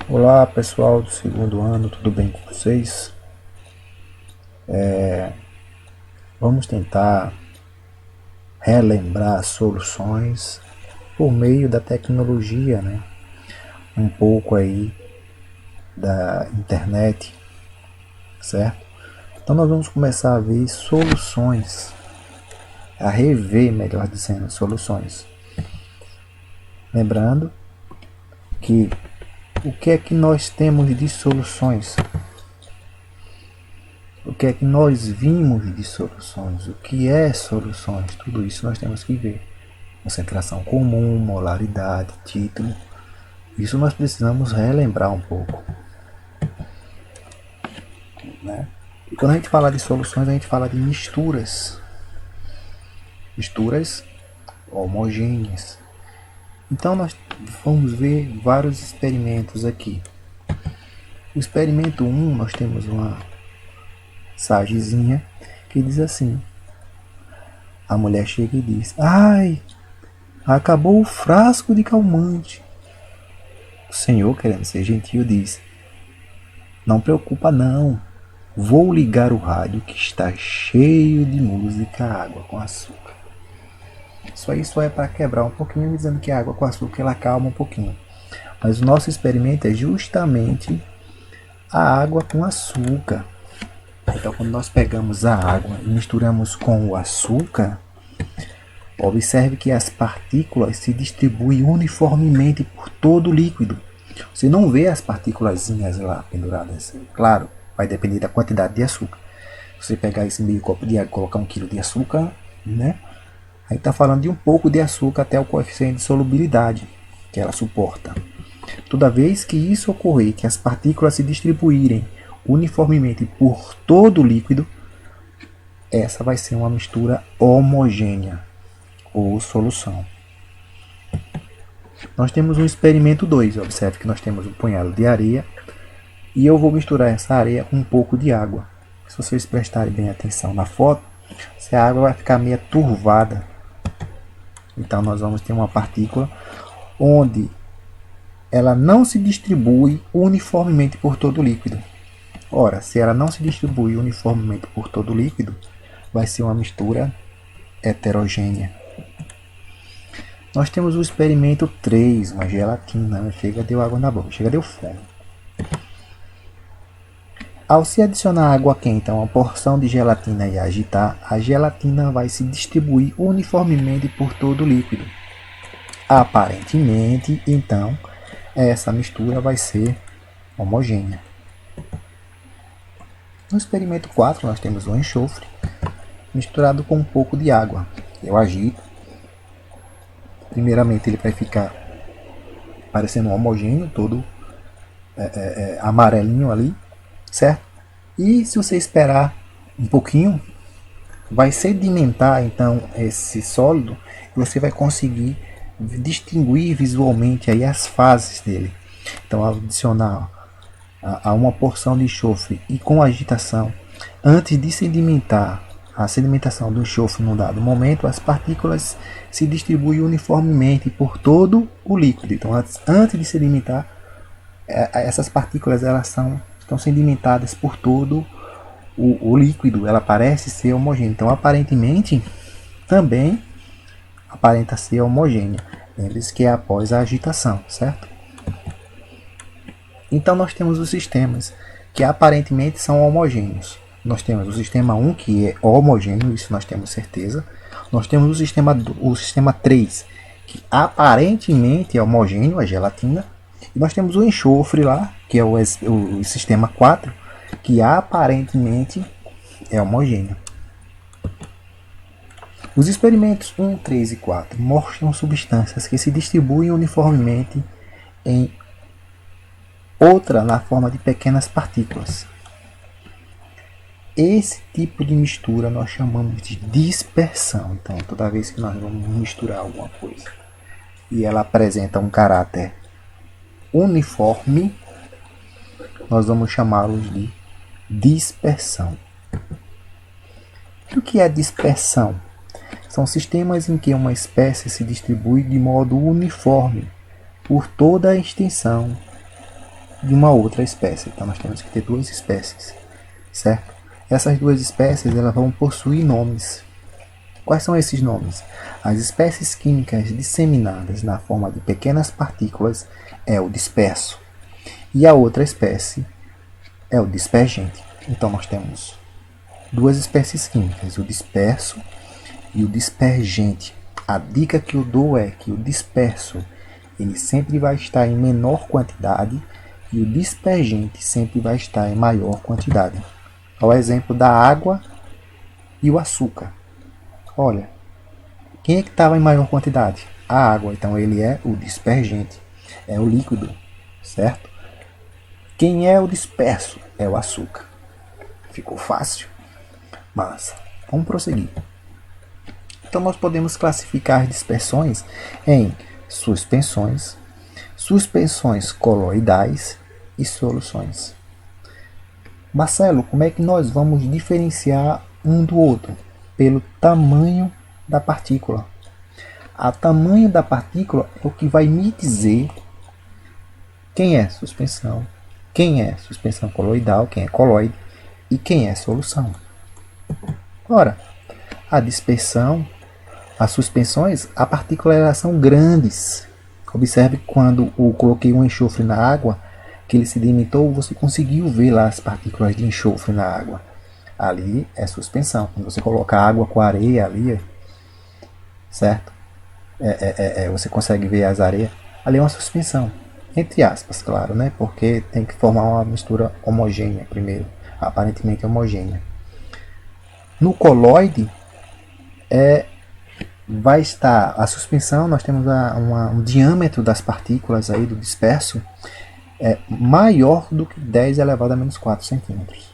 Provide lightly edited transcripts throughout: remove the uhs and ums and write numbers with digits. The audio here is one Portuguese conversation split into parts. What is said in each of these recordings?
Olá pessoal do segundo ano, tudo bem com vocês? Vamos tentar relembrar soluções por meio da tecnologia, né? Um pouco aí da internet, certo? Então nós vamos começar a ver soluções, a rever, melhor dizendo, soluções. Lembrando que o que é que nós temos de soluções? O que é que nós vimos de soluções? O que é soluções? Tudo isso nós temos que ver. Concentração comum, molaridade, título. Isso nós precisamos relembrar um pouco, né? E quando a gente fala de soluções, a gente fala de misturas. Misturas homogêneas. Então nós vamos ver vários experimentos aqui. O experimento 1, nós temos uma sagezinha que diz assim. A mulher chega e diz: "Ai, acabou o frasco de calmante." O senhor, querendo ser gentil, diz: "Não preocupa não. Vou ligar o rádio que está cheio de música água com açúcar." Isso aí só é para quebrar um pouquinho, dizendo que a água com açúcar ela calma um pouquinho. Mas o nosso experimento é justamente a água com açúcar. Então, quando nós pegamos a água e misturamos com o açúcar, observe que as partículas se distribuem uniformemente por todo o líquido. Você não vê as partículas lá penduradas. Claro, vai depender da quantidade de açúcar. Se você pegar esse meio copo de água e colocar 1 quilo de açúcar, né? Aí está falando de um pouco de açúcar até o coeficiente de solubilidade que ela suporta. Toda vez que isso ocorrer, que as partículas se distribuírem uniformemente por todo o líquido, essa vai ser uma mistura homogênea ou solução. Nós temos um experimento 2. Observe que nós temos um punhado de areia e eu vou misturar essa areia com um pouco de água. Se vocês prestarem bem atenção na foto, a água vai ficar meio turvada. Então nós vamos ter uma partícula onde ela não se distribui uniformemente por todo o líquido. Ora, se ela não se distribui uniformemente por todo o líquido, vai ser uma mistura heterogênea. Nós temos o experimento 3, uma gelatina. Chega, deu água na boca, chega, deu fome. Ao se adicionar água quente a uma porção de gelatina e agitar, a gelatina vai se distribuir uniformemente por todo o líquido. Aparentemente, então, essa mistura vai ser homogênea. No experimento 4, nós temos o enxofre misturado com um pouco de água. Eu agito. Primeiramente, ele vai ficar parecendo um homogêneo, todo amarelinho ali, certo? E se você esperar um pouquinho, vai sedimentar então esse sólido e você vai conseguir distinguir visualmente aí as fases dele. Então, ao adicionar a uma porção de enxofre e com agitação, antes de sedimentar, a sedimentação do enxofre num dado momento, as partículas se distribuem uniformemente por todo o líquido. Então, antes de sedimentar, essas partículas elas estão sedimentadas por todo o líquido. Ela parece ser homogênea. Então, aparentemente, também aparenta ser homogênea. Lembre-se que é após a agitação, certo? Então, nós temos os sistemas que aparentemente são homogêneos. Nós temos o sistema 1, que é homogêneo, isso nós temos certeza. Nós temos o sistema 3, que aparentemente é homogêneo, a gelatina. E nós temos o enxofre lá, que é o sistema 4, que aparentemente é homogêneo. Os experimentos 1, 3 e 4 mostram substâncias que se distribuem uniformemente em outra na forma de pequenas partículas. Esse tipo de mistura nós chamamos de dispersão. Então, toda vez que nós vamos misturar alguma coisa e ela apresenta um caráter uniforme, nós vamos chamá-los de dispersão. O que é dispersão? São sistemas em que uma espécie se distribui de modo uniforme por toda a extensão de uma outra espécie. Então nós temos que ter duas espécies, certo? Essas duas espécies elas vão possuir nomes. Quais são esses nomes? As espécies químicas disseminadas na forma de pequenas partículas é o disperso. E a outra espécie é o dispergente. Então nós temos duas espécies químicas, o disperso e o dispergente. A dica que eu dou é que o disperso ele sempre vai estar em menor quantidade e o dispergente sempre vai estar em maior quantidade. É o exemplo da água e o açúcar. Olha, quem é que estava em maior quantidade? A água, então ele é o dispergente, é o líquido, certo? Quem é o disperso? É o açúcar. Ficou fácil? Massa. Vamos prosseguir. Então nós podemos classificar dispersões em suspensões, suspensões coloidais e soluções. Marcelo, como é que nós vamos diferenciar um do outro? Pelo tamanho da partícula. O tamanho da partícula é o que vai me dizer quem é suspensão, quem é suspensão coloidal, quem é coloide e quem é solução. Ora, a dispersão, as suspensões, a partícula elas são grandes. Observe quando eu coloquei um enxofre na água, que ele sedimentou, você conseguiu ver lá as partículas de enxofre na água. Ali é suspensão. Quando você coloca água com areia ali, certo? Você consegue ver as areias. Ali é uma suspensão. Entre aspas, claro, né? Porque tem que formar uma mistura homogênea primeiro. Aparentemente homogênea. No coloide, vai estar a suspensão, nós temos um diâmetro das partículas aí do disperso maior do que 10 elevado a menos 4 centímetros.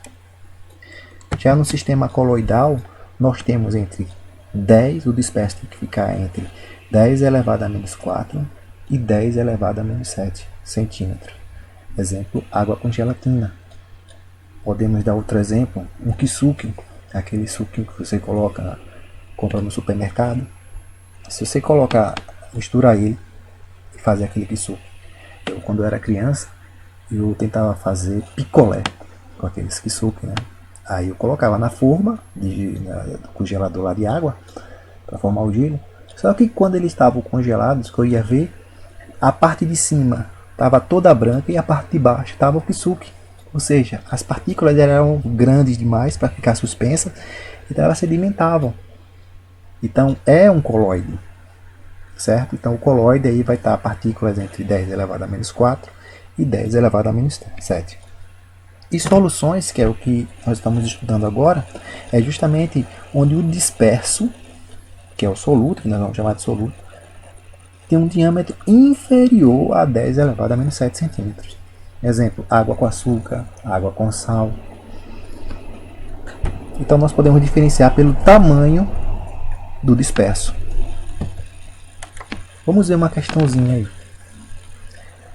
Já no sistema coloidal, nós temos entre 10, o disperso tem que ficar entre 10 elevado a menos 4 e 10 elevado a menos 7 centímetros. Exemplo, água com gelatina. Podemos dar outro exemplo, um kisuke, aquele suquinho que você compra no supermercado. Se você misturar ele e fazer aquele kisuke. Eu, quando eu era criança, eu tentava fazer picolé com aqueles kisuke, né? Aí eu colocava na forma do congelador lá de água para formar o gelo. Só que quando eles estavam congelados, que eu ia ver, a parte de cima estava toda branca e a parte de baixo estava o kisuke. Ou seja, as partículas eram grandes demais para ficar suspensas, então elas sedimentavam. Então é um coloide, certo? Então o coloide aí vai estar partículas entre 10 elevado a menos 4 e 10 elevado a menos 7. E soluções, que é o que nós estamos estudando agora, é justamente onde o disperso, que é o soluto, que nós vamos chamar de soluto, tem um diâmetro inferior a 10 elevado a menos 7 centímetros. Exemplo, água com açúcar, água com sal. Então nós podemos diferenciar pelo tamanho do disperso. Vamos ver uma questãozinha aí.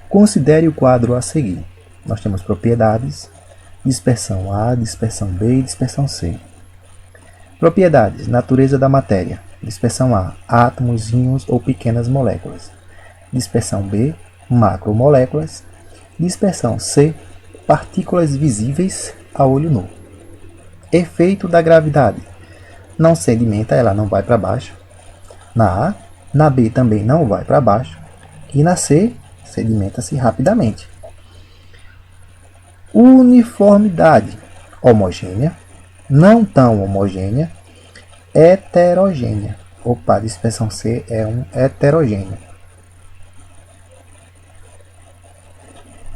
Considere o quadro a seguir. Nós temos propriedades, dispersão A, dispersão B e dispersão C. Propriedades, natureza da matéria. Dispersão A, átomos, íons ou pequenas moléculas. Dispersão B, macromoléculas. Dispersão C, partículas visíveis a olho nu. Efeito da gravidade. Não sedimenta, ela não vai para baixo. Na A, na B também não vai para baixo. E na C, sedimenta-se rapidamente. Uniformidade. Homogênea, não tão homogênea, heterogênea. Opa, a dispersão C é um heterogêneo.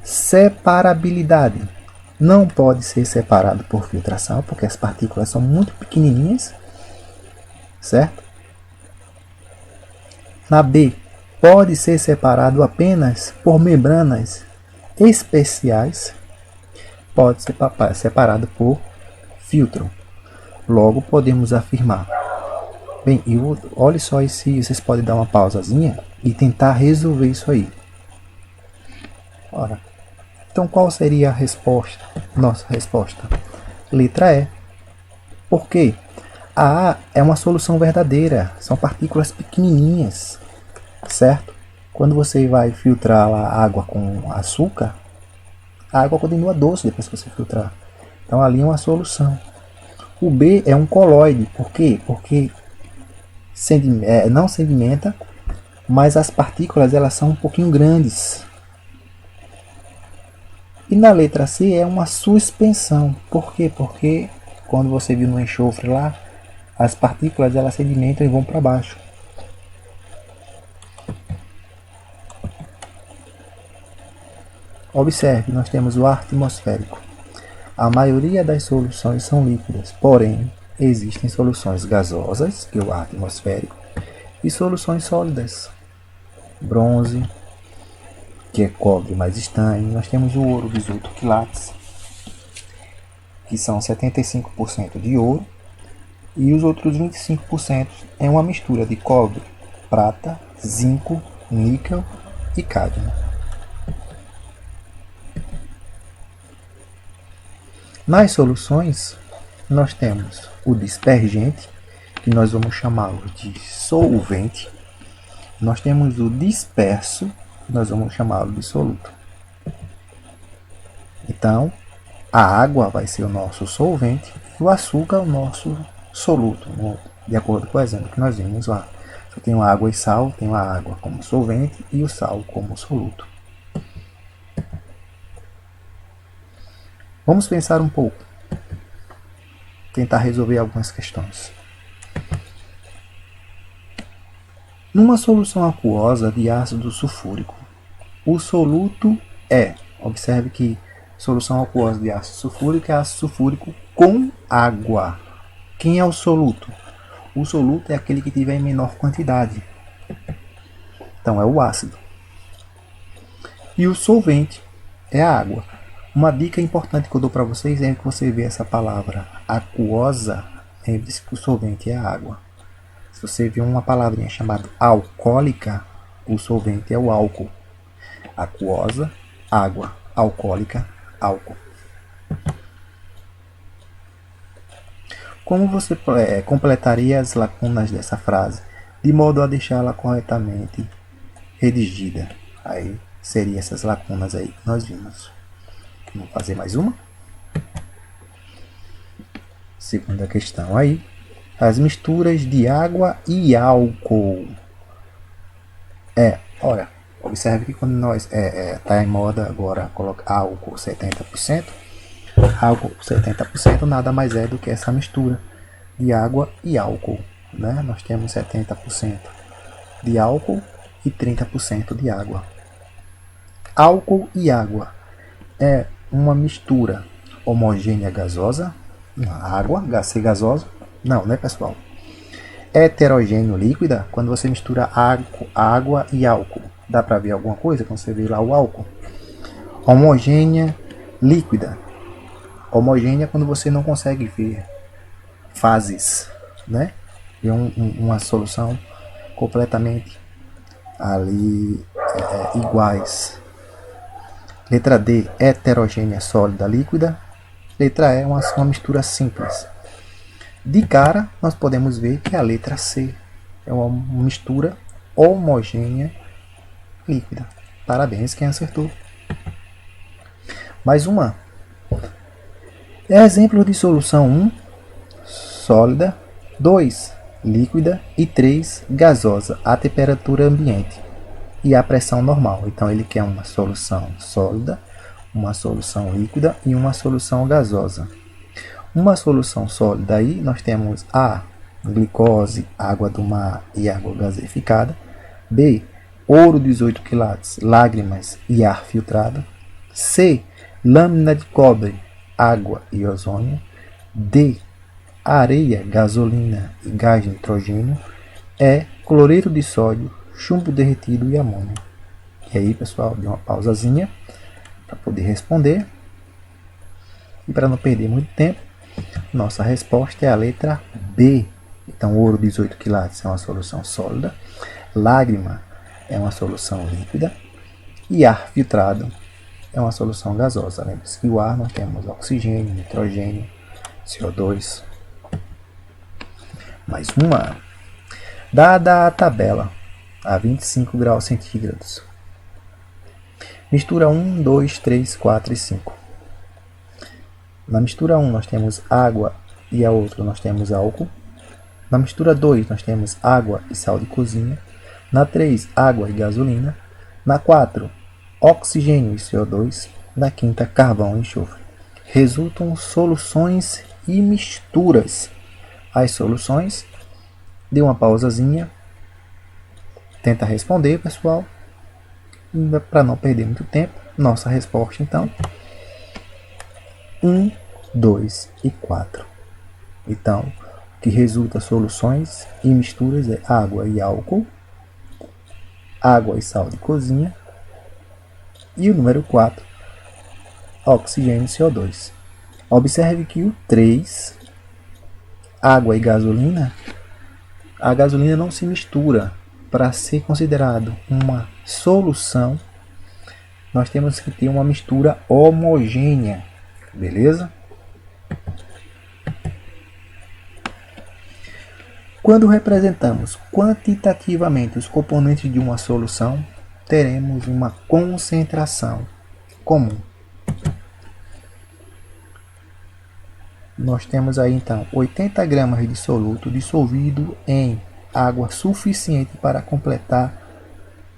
Separabilidade. Não pode ser separado por filtração, porque as partículas são muito pequenininhas, certo? Na B, pode ser separado apenas por membranas especiais, pode ser separado por filtro. Logo, podemos afirmar. Bem, olhe só se vocês podem dar uma pausazinha e tentar resolver isso aí. Ora, então qual seria a resposta? Nossa resposta. Letra E. Por quê? A A é uma solução verdadeira. São partículas pequenininhas, certo? Quando você vai filtrar a água com açúcar, A água continua doce depois que você filtrar. Então ali é uma solução. O B é um coloide. Por quê? Porque não sedimenta, mas as partículas elas são um pouquinho grandes. E na letra C é uma suspensão. Por quê? Porque quando você viu no enxofre lá, as partículas elas sedimentam e vão para baixo. Observe, nós temos o ar atmosférico. A maioria das soluções são líquidas, porém existem soluções gasosas, que é o ar atmosférico, e soluções sólidas. Bronze, que é cobre mais estanho. Nós temos o ouro 18 quilates, que são 75% de ouro, e os outros 25% é uma mistura de cobre, prata, zinco, níquel e cádmio. Nas soluções, nós temos o dispergente, que nós vamos chamá-lo de solvente. Nós temos o disperso, que nós vamos chamá-lo de soluto. Então, a água vai ser o nosso solvente e o açúcar o nosso soluto, de acordo com o exemplo que nós vimos lá. Eu tenho água e sal, tenho a água como solvente e o sal como soluto. Vamos pensar um pouco, tentar resolver algumas questões. Numa solução aquosa de ácido sulfúrico, o soluto observe que solução aquosa de ácido sulfúrico é ácido sulfúrico com água. Quem é o soluto? O soluto é aquele que tiver em menor quantidade. Então é o ácido. E o solvente é a água. Uma dica importante que eu dou para vocês é que você vê essa palavra aquosa, lembre-se que o solvente é a água. Se você vê uma palavrinha chamada alcoólica, o solvente é o álcool. Aquosa, água. Alcoólica, álcool. Como você completaria as lacunas dessa frase de modo a deixá-la corretamente redigida? Aí seriam essas lacunas aí que nós vimos. Vamos fazer mais uma? Segunda questão aí. As misturas de água e álcool. Olha, observe que quando nós tá em moda agora colocar álcool 70%, álcool 70% nada mais é do que essa mistura de água e álcool, né? Nós temos 70% de álcool e 30% de água. Álcool e água é uma mistura homogênea gasosa, água, ser gasosa, não, né, pessoal? Heterogêneo líquida, quando você mistura água e álcool. Dá para ver alguma coisa quando você vê lá o álcool? Homogênea líquida. Homogênea quando você não consegue ver fases, né? E uma solução completamente ali iguais. Letra D, heterogênea sólida líquida. Letra E, uma mistura simples. De cara, nós podemos ver que a letra C é uma mistura homogênea líquida. Parabéns quem acertou. Mais uma. Exemplo de solução 1, sólida, 2, líquida e 3, gasosa, a temperatura ambiente e a pressão normal. Então ele quer uma solução sólida, uma solução líquida e uma solução gasosa. Uma solução sólida aí nós temos A, glicose, água do mar e água gaseificada. B, ouro 18 quilates, lágrimas e ar filtrado. C, lâmina de cobre, água e ozônio. D, areia, gasolina e gás de nitrogênio. E, cloreto de sódio, chumbo derretido e amônio. E aí, pessoal, dê uma pausazinha para poder responder. E para não perder muito tempo, nossa resposta é a letra B. Então, ouro 18 quilates é uma solução sólida, lágrima é uma solução líquida e ar filtrado é uma solução gasosa. Lembre-se que o ar nós temos oxigênio, nitrogênio, CO2. Mais uma. Dada a tabela a 25 graus centígrados, Mistura 1, 2, 3, 4 e 5. Na mistura 1 nós temos água e a outra nós temos álcool. Na mistura 2 nós temos água e sal de cozinha. Na 3, água e gasolina. Na 4, oxigênio e CO2. Na quinta, carvão e enxofre. Resultam soluções e misturas. As soluções, dê uma pausazinha, tenta responder, pessoal, para não perder muito tempo. Nossa resposta, então, 1, 2 e 4. Então, o que resulta soluções e misturas é água e álcool, água e sal de cozinha, e o número 4, oxigênio e CO2. Observe que o 3, água e gasolina, a gasolina não se mistura. Para ser considerado uma solução, nós temos que ter uma mistura homogênea, beleza? Quando representamos quantitativamente os componentes de uma solução, teremos uma concentração comum. Nós temos aí então 80 gramas de soluto dissolvido em água suficiente para completar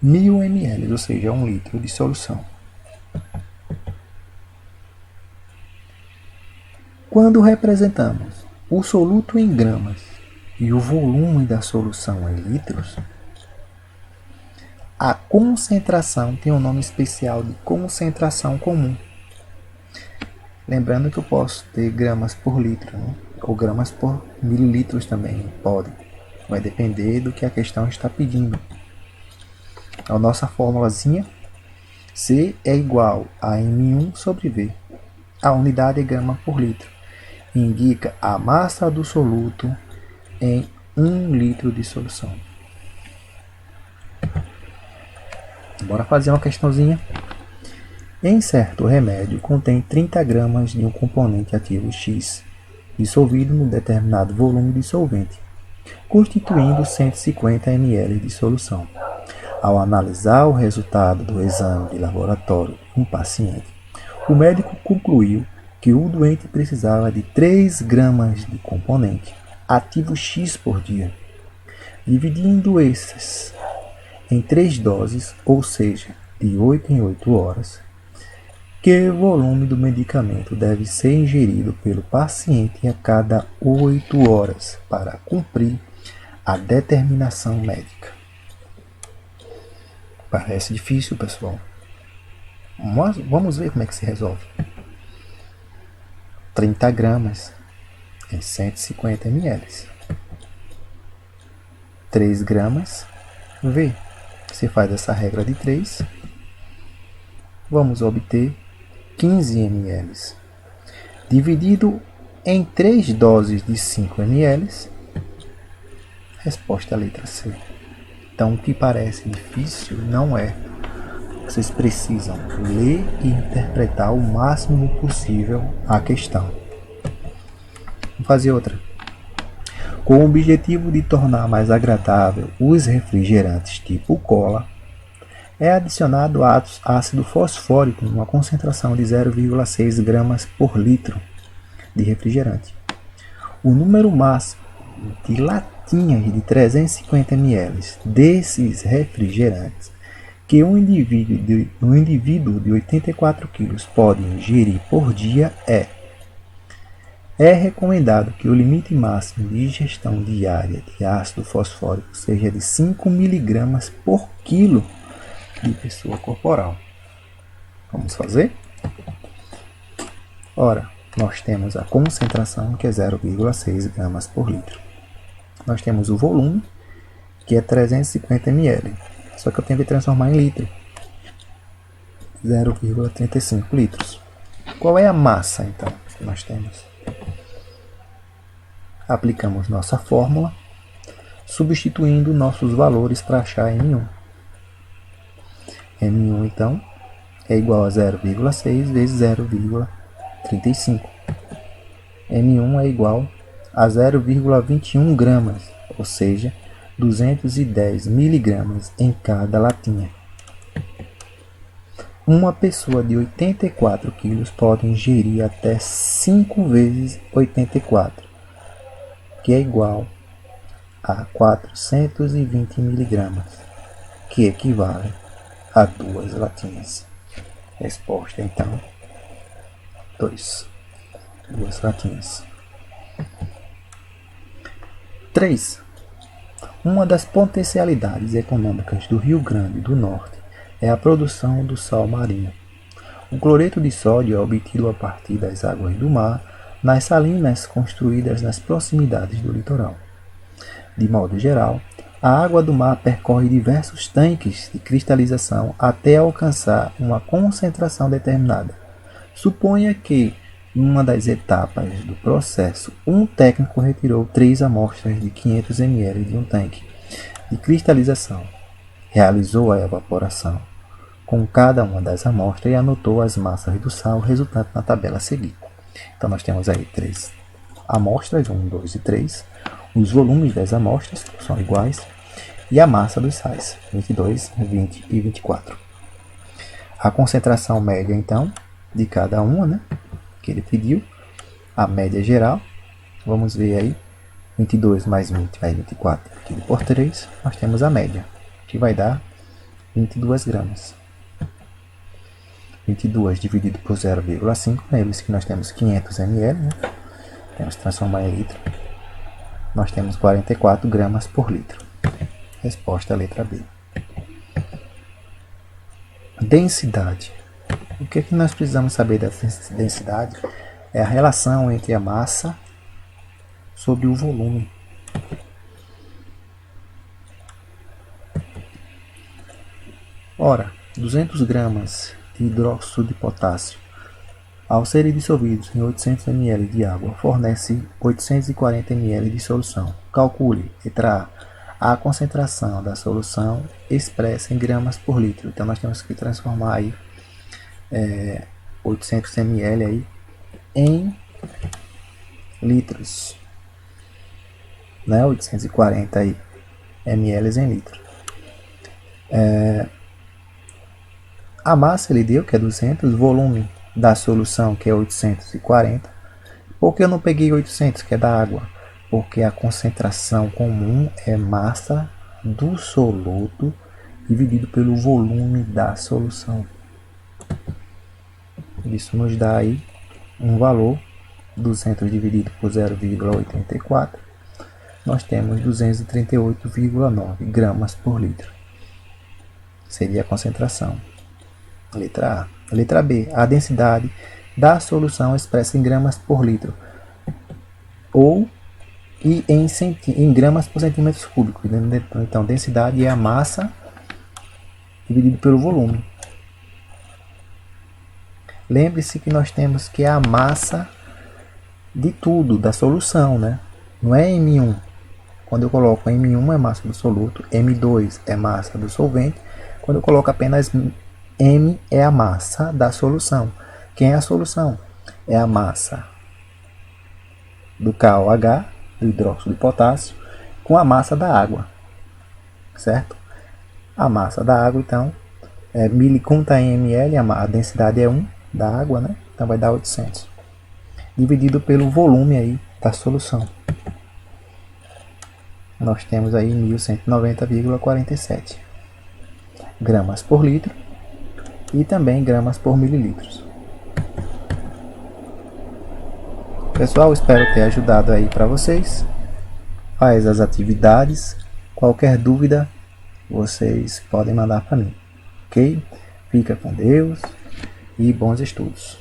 1000 ml, ou seja, 1 litro de solução. Quando representamos o soluto em gramas e o volume da solução em litros, a concentração tem um nome especial de concentração comum. Lembrando que eu posso ter gramas por litro, né? Ou gramas por mililitros também, pode. Vai depender do que a questão está pedindo. A nossa formulazinha, C é igual a M1 sobre V. A unidade é grama por litro. Indica a massa do soluto em 1 litro de solução. Bora fazer uma questãozinha. Em certo remédio contém 30 gramas de um componente ativo X, dissolvido num determinado volume de solvente, constituindo 150 ml de solução. Ao analisar o resultado do exame de laboratório de um paciente, o médico concluiu que o doente precisava de 3 gramas de componente ativo X por dia. Dividindo esses em 3 doses, ou seja, de 8 em 8 horas, que volume do medicamento deve ser ingerido pelo paciente a cada 8 horas para cumprir a determinação médica. Parece difícil, pessoal. Mas vamos ver como é que se resolve. 30 gramas em 150 ml. 3 gramas V. Você faz essa regra de 3. Vamos obter 15 ml. Dividido em 3 doses de 5 ml. Resposta a letra C. Então, o que parece difícil não é. Vocês precisam ler e interpretar o máximo possível a questão. Vamos fazer outra. Com o objetivo de tornar mais agradável os refrigerantes tipo cola, é adicionado ácido fosfórico numa concentração de 0,6 gramas por litro de refrigerante. O número máximo de latinhas de 350 ml desses refrigerantes que um indivíduo de 84 kg pode ingerir por dia é recomendado que o limite máximo de ingestão diária de ácido fosfórico seja de 5 mg por quilo de pessoa corporal. Vamos fazer? Ora, nós temos a concentração, que é 0,6 gramas por litro. Nós temos o volume, que é 350 ml. Só que eu tenho que transformar em litro. 0,35 litros. Qual é a massa, então, que nós temos? Aplicamos nossa fórmula, substituindo nossos valores para achar M1. M1, então, é igual a 0,6 vezes 0,35. M1 é igual a 0,21 gramas, ou seja, 210 miligramas em cada latinha. Uma pessoa de 84 quilos pode ingerir até 5 vezes 84, que é igual a 420 miligramas, que equivale a 2 latinhas. Resposta, então, 2 latinhas. 3. Uma das potencialidades econômicas do Rio Grande do Norte é a produção do sal marinho. O cloreto de sódio é obtido a partir das águas do mar nas salinas construídas nas proximidades do litoral. De modo geral, a água do mar percorre diversos tanques de cristalização até alcançar uma concentração determinada. Suponha que, em uma das etapas do processo, um técnico retirou 3 amostras de 500 ml de um tanque de cristalização, realizou a evaporação com cada uma das amostras e anotou as massas do sal resultante na tabela a seguir. Então nós temos aí 3 amostras, 1, 2 e 3, os volumes das amostras são iguais e a massa dos sais, 22, 20 e 24. A concentração média, então, de cada uma, né, que ele pediu, a média geral, vamos ver aí, 22 mais 20 vai 24 dividido por 3, nós temos a média, que vai dar 22 gramas. 22 dividido por 0,5, lembre-se que nós temos 500 ml, né? Temos que transformar em litro, nós temos 44 gramas por litro. Resposta, letra B. Densidade. O que nós precisamos saber da densidade? É a relação entre a massa sobre o volume. Ora, 200 gramas de hidróxido de potássio, ao serem dissolvidos em 800 ml de água, fornece 840 ml de solução. Calcule, letra A, a concentração da solução expressa em gramas por litro. Então nós temos que transformar aí 800 ml aí em litros, né? 840 aí ml em litro. A massa ele deu, que é 200, o volume da solução, que é 840. Por que eu não peguei 800, que é da água? Porque a concentração comum é massa do soluto dividido pelo volume da solução. Isso nos dá aí um valor, 200 dividido por 0,84, nós temos 238,9 gramas por litro. Seria a concentração. Letra A. Letra B. A densidade da solução expressa em gramas por litro ou e em gramas por centímetros cúbicos. Então, densidade é a massa dividido pelo volume. Lembre-se que nós temos que é a massa de tudo, da solução, né? Não é M1. Quando eu coloco M1 é massa do soluto, M2 é massa do solvente. Quando eu coloco apenas M é a massa da solução. Quem é a solução? É a massa do KOH, do hidróxido de potássio, com a massa da água, certo? A massa da água, então, conta em ml, a densidade é 1 da água, né? Então vai dar 800. Dividido pelo volume aí da solução. Nós temos aí 1190,47 gramas por litro e também gramas por mililitros. Pessoal, espero ter ajudado aí para vocês. Faz as atividades. Qualquer dúvida, vocês podem mandar para mim, ok? Fica com Deus e bons estudos.